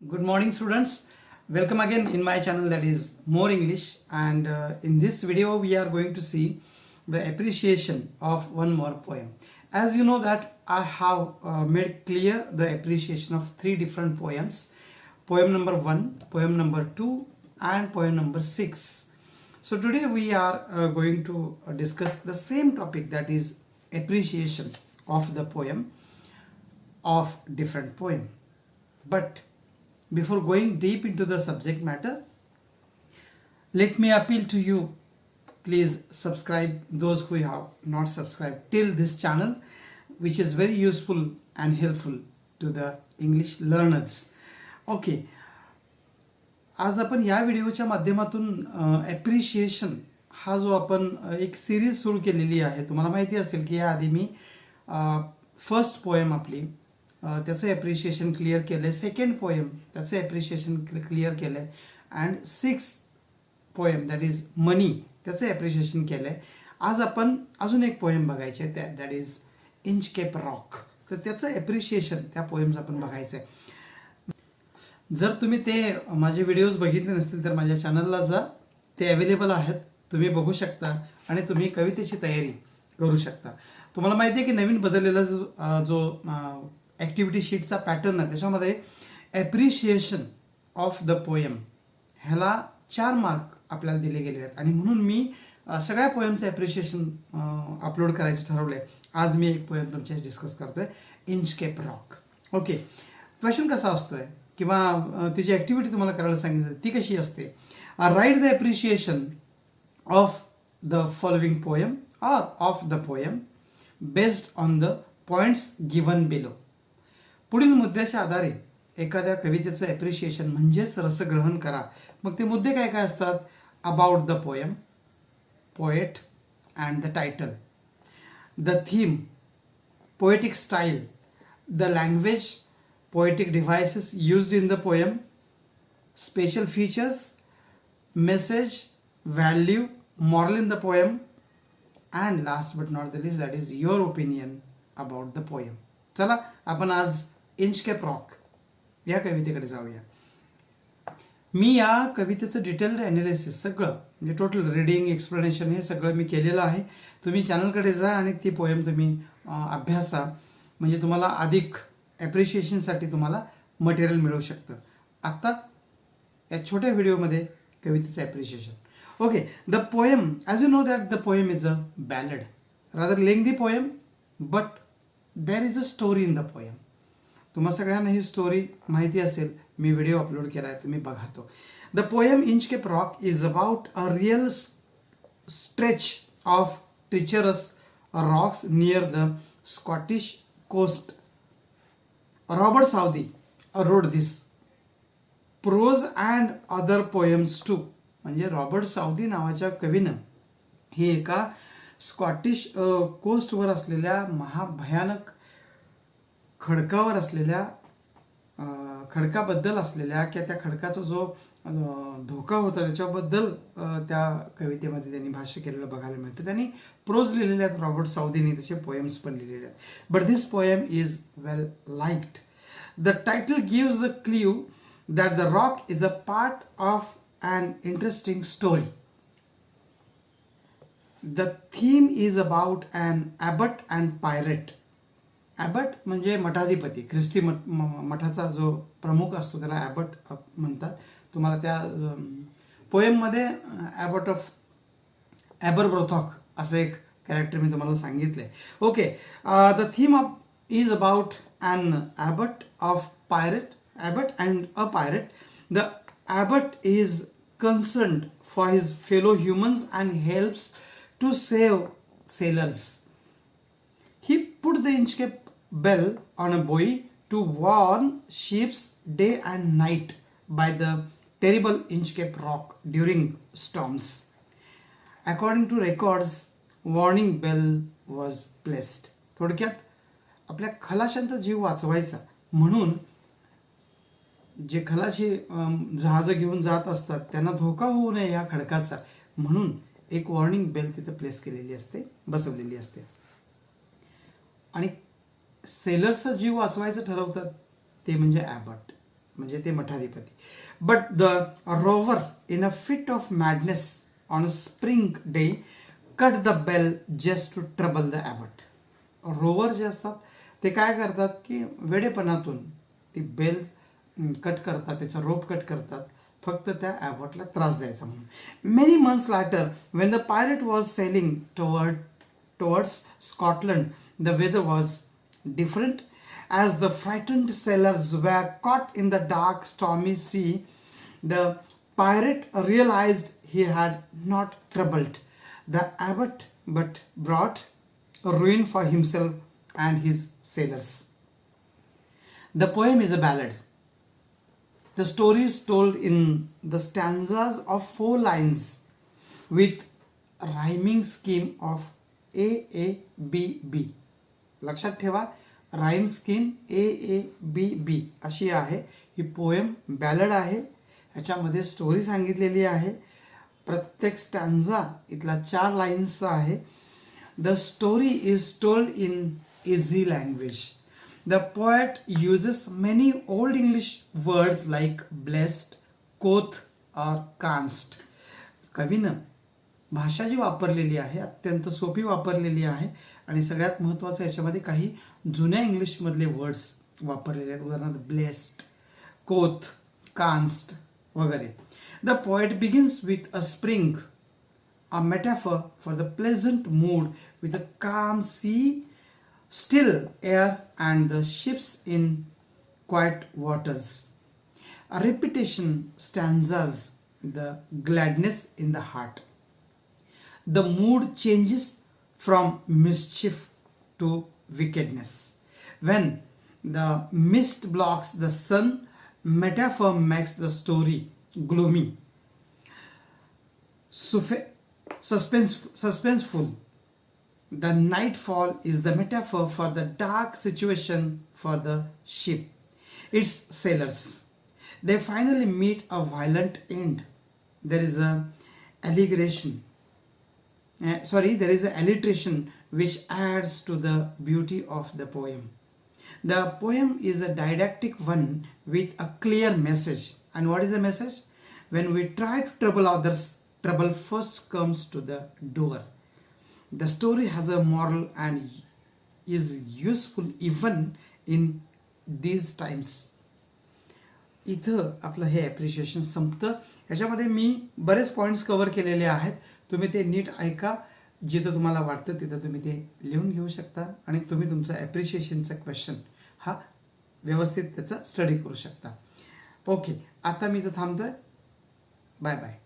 Good morning students. Welcome again in my channel that is More English, and in this video we are going to see the appreciation of one more poem. As you know that I have made clear the appreciation of three different poems. Poem number 1, poem number 2 and poem number 6. So today we are going to discuss the same topic, that is appreciation of the poem of different poem. But before going deep into the subject matter, let me appeal to you, please subscribe those who have not subscribed till this channel, which is very useful and helpful to the English learners. Okay, आज आपण या व्हिडिओच्या माध्यमातून appreciation हा जो आपण एक series सुरू केलेली आहे. तुम्हाला माहिती असेल की याआधी मी फर्स्ट पोएम आपली त्याचं ॲप्रिशिएशन क्लिअर केलं आहे, सेकंड पोएम त्याचं ॲप्रिशिएशन क्लिअर केलं आहे, अँड 6 पोएम दॅट इज मनी त्याचं ॲप्रिशिएशन केलं आहे. आज आपण अजून एक पोएम बघायचे आहे, दॅट इज इंचकेप रॉक. तर त्याचं ॲप्रिशिएशन त्या पोएम्स आपण बघायचं आहे. जर तुम्ही ते माझे व्हिडिओज बघितले नसतील तर माझ्या चॅनलला जा, ते अवेलेबल आहेत, तुम्ही बघू शकता आणि तुम्ही कवितेची तयारी करू शकता. तुम्हाला माहिती आहे की नवीन बदललेला जो ॲक्टिव्हिटी शीटचा पॅटर्न आहे त्याच्यामध्ये ॲप्रिशिएशन ऑफ द पोएम ह्याला 4 मार्क आपल्याला दिले गेलेले आहेत, आणि म्हणून मी सगळ्या पोएमचं ॲप्रिशिएशन अपलोड करायचं ठरवलं आहे. आज मी एक पोएम तुमच्याशी डिस्कस करतोय, इंचकेप रॉक. ओके, क्वेश्चन कसा असतोय किंवा तिची ॲक्टिव्हिटी तुम्हाला करायला सांगितलं ती कशी असते. Write the appreciation of the following poem or of the poem based on the points given below. पुढील मुद्द्याच्या आधारे एखाद्या कवितेचं ॲप्रिशिएशन म्हणजेच रसग्रहण करा. मग ते मुद्दे काय काय असतात. About the poem, poet and the title, the theme, poetic style, the language, poetic devices used in the poem, special features, message, value, moral in the poem, and last but not the least that is your opinion about the poem. चला आपण आज Inchcape rock या कवितेकडे जाऊया. मी या कवितेचं detailed analysis सगळं म्हणजे total reading, explanation हे सगळं मी केलेलं आहे. तुम्ही चॅनलकडे जा आणि ती पोएम तुम्ही अभ्यासा, म्हणजे तुम्हाला अधिक ॲप्रिशिएशनसाठी तुम्हाला मटेरियल मिळू शकतं. आत्ता या छोट्या व्हिडिओमध्ये कवितेचं appreciation. Okay, the poem, as you know that the poem is a ballad, rather lengthy poem, but there is a story in the poem. तुम्हा सगळ्यांना ही स्टोरी माहिती असेल, मी व्हिडिओ अपलोड केला आहे, तुम्ही बघा तो. The poem Inchcape rock is about a real stretch of treacherous rocks near the Scottish coast. Robert Southey wrote this. Prose and other poems too. म्हणजे रॉबर्ट साऊदी नावाच्या कवीनं हे एका स्कॉटिश कोस्टवर असलेल्या महाभयानक खडकावर असलेल्या खडकाबद्दल असलेल्या किंवा त्या खडकाचा जो धोका होता त्याच्याबद्दल त्या कवितेमध्ये त्यांनी भाष्य केलेलं बघायला मिळतं. त्यांनी प्रोज लिहिलेले आहेत रॉबर्ट साऊदीने, तसे पोएम्स पण लिहिलेले आहेत. But this poem is well liked. The title gives the clue that the rock is a part of an interesting story. The theme is about an abbot and pirate. Abbot म्हणजे मठाधिपती, ख्रिस्ती मठाचा जो प्रमुख असतो त्याला ॲबट म्हणतात. तुम्हाला त्या पोएममध्ये ॲबट ऑफ ॲबरब्रोथॉक असं एक कॅरेक्टर मी तुम्हाला सांगितलंय. Okay, the theme of is about an abbot and a pirate. The abbot is concerned for his fellow humans and helps to save sailors. He put the Inchcape bell on a buoy to warn ships day and night by the terrible Inchcape rock during storms. According to records, warning bell was placed. थोडक्यात आपल्या खलाशांचा जीव वाचवायचा म्हणून जे खलाशी जहाजं घेऊन जात असतात त्यांना धोका होऊ नये या खडकाचा, म्हणून एक वॉर्निंग बेल तिथे प्लेस केलेली असते, बसवलेली असते. आणि सेलर्सचा जीव वाचवायचं ठरवतात ते म्हणजे ॲबट. म्हणजे ते मठाधिपती. But the rover in a fit of madness on a spring day cut the bell just to trouble the abbot. Rover जे असतात ते काय करतात की वेडेपणातून ती बेल कट करतात, त्याचा रोप कट करतात, फक्त त्या ॲबटला त्रास द्यायचा म्हणून. Many months later when the pirate was sailing towards Scotland, the weather was different. As the frightened sailors were caught in the dark, stormy sea, the pirate realized he had not troubled the abbot but brought ruin for himself and his sailors. The poem is a ballad. The story is told in the stanzas of 4 lines with rhyming scheme of A A B B. लक्षात ठेवा, rhyme scheme AABB अशी आहे. ही poem ballad आहे. ह्याच्यामध्ये story सांगितलेली आहे. प्रत्येक स्टॅन्झा इथला 4 लाईन्सचा आहे. The story is told in easy language. The poet uses many old English words like blessed, कोथ और कान्स्ट. कवीनं भाषा जी वापरलेली आहे अत्यंत सोपी वापरलेली आहे आणि सगळ्यात महत्त्वाचं याच्यामध्ये काही जुन्या इंग्लिशमधले वर्ड्स वापरलेले आहेत. उदाहरणार्थ ब्लेस्ड, कोथ, कान्स्ट वगैरे. The poet begins with a spring, a metaphor for the pleasant mood with a calm sea, still air and the ships in quiet waters. A repetition stanzas the gladness in the heart. The mood changes from mischief to wickedness. When the mist blocks the sun, metaphor makes the story gloomy, suspenseful. The nightfall is the metaphor for the dark situation for the ship, its sailors. They finally meet a violent end. There is a allegation. There is an alliteration which adds to the beauty of the poem. The poem is a didactic one with a clear message. And what is the message? When we try to trouble others, trouble first comes to the door. The story has a moral and is useful even in these times. इथं आपलं हे appreciation संपतं. ह्याच्यामध्ये मी बरेच points cover केलेले आहेत. तुम्ही ते नीट ऐका. जिथं तुम्हाला वाटतं तिथं तुम्ही ते लिहून घेऊ शकता आणि तुम्ही तुमचा ॲप्रिशिएशनचा क्वेश्चन हा व्यवस्थित त्याचा स्टडी करू शकता. ओके, आता मी इथं थांबतोय. Bye bye.